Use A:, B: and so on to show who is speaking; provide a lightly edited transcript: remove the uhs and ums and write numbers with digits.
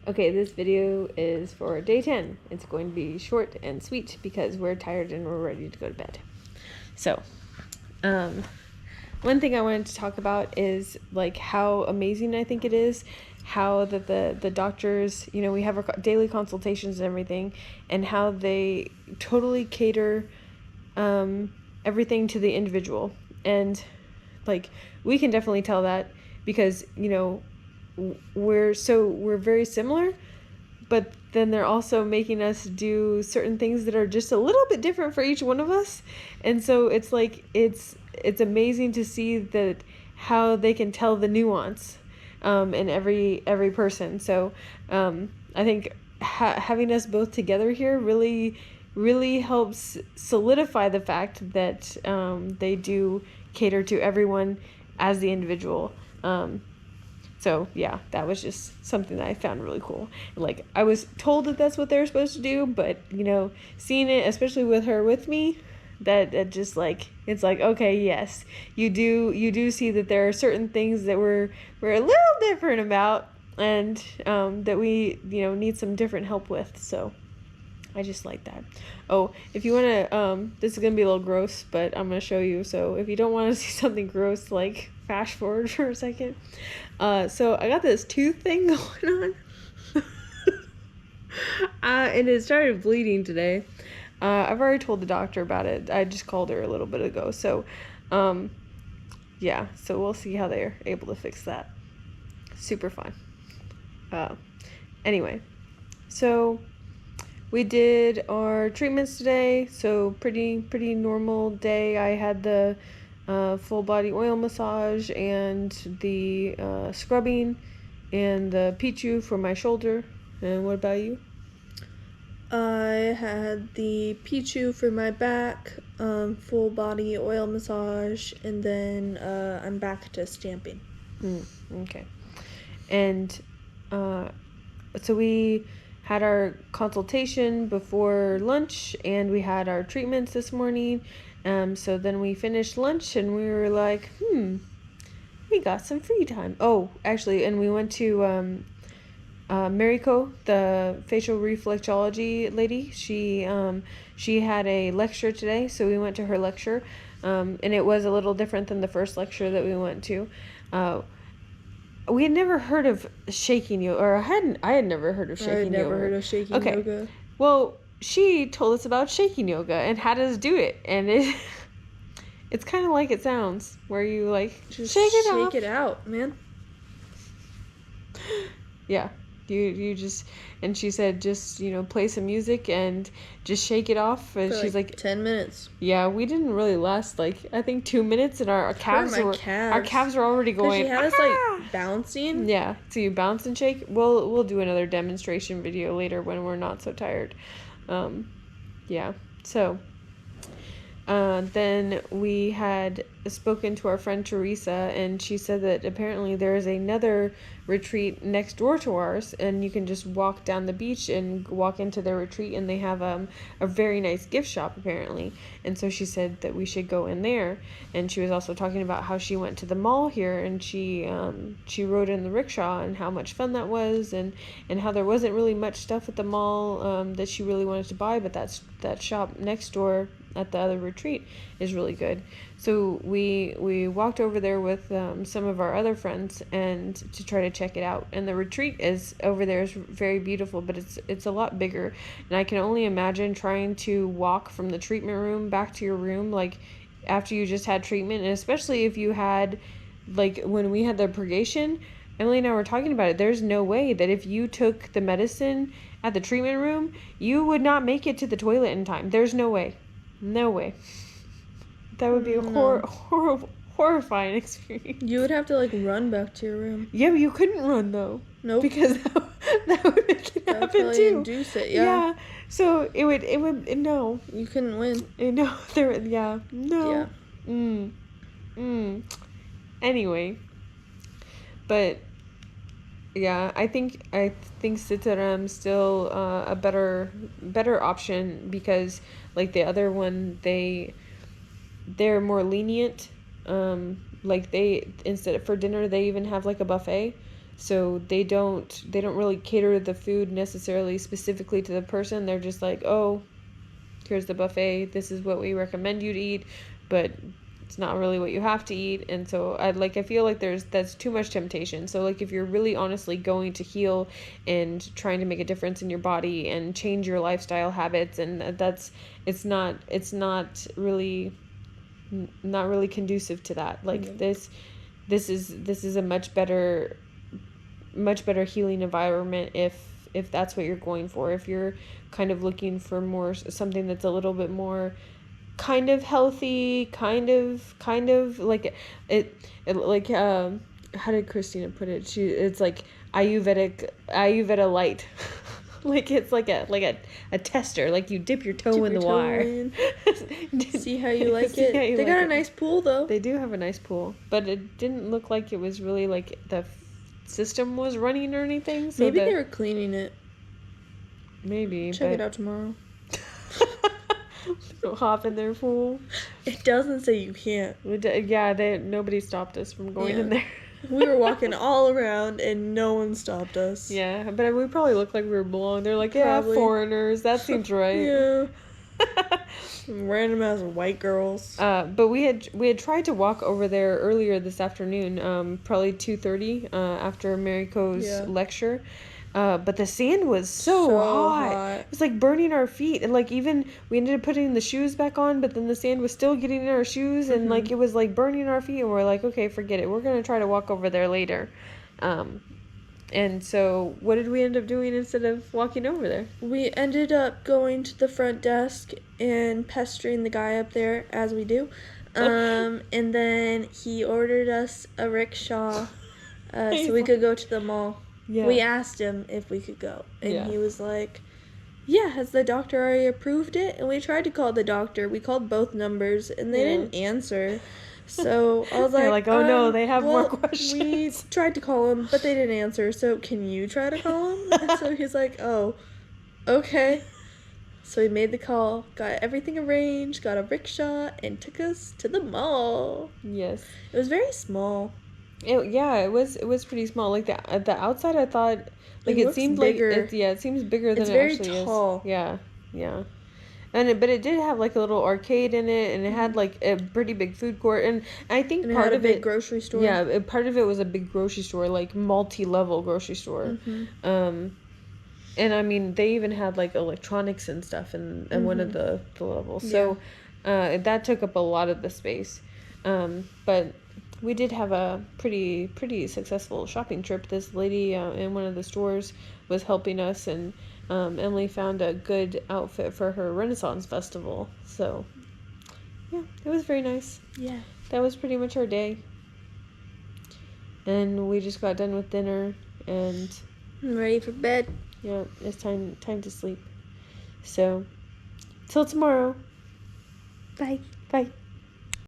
A: Okay, this video is for day 10. It's going to be short and sweet because we're tired and we're ready to go to bed. So, one thing I wanted to talk about is like how amazing I think it is how that the doctors, you know, we have our daily consultations and everything, and how they totally cater everything to the individual. And like we can definitely tell that because, you know, we're very similar, but then they're also making us do certain things that are just a little bit different for each one of us. And so it's like it's amazing to see that how they can tell the nuance in every person. So I think having us both together here really helps solidify the fact that they do cater to everyone as the individual. So yeah, that was just something that I found really cool. Like, I was told that that's what they were supposed to do, but you know, seeing it, especially with her with me, that just like, it's like, okay, yes, you do see that there are certain things that we're a little different about, and that we, you know, need some different help with. So I just like that. Oh, if you want to, this is going to be a little gross, but I'm going to show you. So if you don't want to see something gross, like, fast forward for a second. So I got this tooth thing going on. And it started bleeding today. I've already told the doctor about it. I just called her a little bit ago. So, yeah. So we'll see how they're able to fix that. Super fun. Anyway. So we did our treatments today. So pretty normal day. I had the full body oil massage and the scrubbing and the Pichu for my shoulder. And what about you?
B: I had the Pichu for my back, full body oil massage, and then I'm back to stamping.
A: Okay. And so we had our consultation before lunch, and we had our treatments this morning. So then we finished lunch, and we were like, we got some free time. Oh, actually, and we went to Mariko, the facial reflexology lady. She had a lecture today, so we went to her lecture, and it was a little different than the first lecture that we went to. We had never heard of shaking yoga, or I had never heard of shaking yoga.
B: I had never heard of shaking yoga.
A: Well, she told us about shaking yoga and had us do it, and it's kind of like it sounds, where you like
B: just
A: shake
B: it out, man.
A: Yeah. You just, and she said, just, you know, play some music and just shake it off. And
B: for
A: she's like
B: 10 minutes.
A: Yeah, we didn't really last, like, I think 2 minutes, and our calves were already going.
B: She had us like bouncing.
A: Yeah, so you bounce and shake. We'll do another demonstration video later when we're not so tired. Yeah. So then we had spoken to our friend Teresa, and she said that apparently there is another retreat next door to ours, and you can just walk down the beach and walk into their retreat, and they have a very nice gift shop apparently. And so she said that we should go in there. And she was also talking about how she went to the mall here, and she rode in the rickshaw, and how much fun that was, and how there wasn't really much stuff at the mall that she really wanted to buy, but that shop next door at the other retreat is really good. So we walked over there with some of our other friends and to try to check it out. And the retreat is over there is very beautiful, but it's a lot bigger. And I can only imagine trying to walk from the treatment room back to your room, like after you just had treatment, and especially if you had, like when we had the purgation, Emily and I were talking about it. There's no way that if you took the medicine at the treatment room, you would not make it to the toilet in time. There's no way. No way. That would be a horrifying experience.
B: You would have to like run back to your room.
A: Yeah, but you couldn't run though.
B: Nope.
A: Because that would make it happen too.
B: Induce it, yeah.
A: So it would no.
B: You couldn't win.
A: No, no. Yeah. Anyway, but yeah, I think Sitaram still a better option, because like the other one, they're more lenient. Like they, instead of for dinner, they even have like a buffet. So they don't really cater the food necessarily specifically to the person. They're just like, oh, here's the buffet, this is what we recommend you to eat, but it's not really what you have to eat. And so I feel like that's too much temptation. So like if you're really honestly going to heal and trying to make a difference in your body and change your lifestyle habits, and it's not really conducive to that. Like this is a much better healing environment if that's what you're going for. If you're kind of looking for more something that's a little bit more kind of healthy, kind of like it like how did Christina put it? It's like Ayurveda light. Like it's like a tester. Like you dip your toe in the water.
B: See how you like it. They got a nice pool though.
A: They do have a nice pool, but it didn't look like it was really like the system was running or anything. So
B: maybe they were cleaning it.
A: Maybe.
B: Check it out tomorrow.
A: Don't hop in their pool.
B: It doesn't say you can't.
A: Nobody stopped us from going in there.
B: We were walking all around and no one stopped us.
A: Yeah, but we probably looked like we were belonging. They're like, probably. Yeah, foreigners. That seems right.
B: Yeah. Random ass white girls.
A: But we had tried to walk over there earlier this afternoon, probably 2:30 after Mariko's lecture. But the sand was so hot. It was like burning our feet, and like even we ended up putting the shoes back on, but then the sand was still getting in our shoes, and like it was like burning our feet, and we're like, okay, forget it. We're gonna try to walk over there later. And so what did we end up doing instead of walking over there?
B: We ended up going to the front desk and pestering the guy up there, as we do. And then he ordered us a rickshaw so we could go to the mall. Yeah. We asked him if we could go, and he was like, yeah, has the doctor already approved it? And we tried to call the doctor. We called both numbers, and they didn't answer. So I was like,
A: oh no, they have more questions.
B: We tried to call him, but they didn't answer. So can you try to call him? And so he's like, oh, okay. So we made the call, got everything arranged, got a rickshaw, and took us to the mall.
A: Yes.
B: It was very small.
A: It was pretty small. Like the outside, I thought like it seemed bigger. It seems bigger than it actually is. It's very tall. Yeah. But it did have like a little arcade in it, and it had like a pretty big food court, and I think
B: and
A: part
B: it had
A: of
B: a big grocery store.
A: Yeah, part of it was a big grocery store, like multi-level grocery store. And I mean, they even had like electronics and stuff in one of the levels. So that took up a lot of the space. But we did have a pretty successful shopping trip. This lady in one of the stores was helping us, and Emily found a good outfit for her Renaissance festival. So yeah, it was very nice.
B: Yeah,
A: that was pretty much our day. And we just got done with dinner, and
B: I'm ready for bed.
A: Yeah, it's time to sleep. So till tomorrow.
B: Bye.
A: Bye.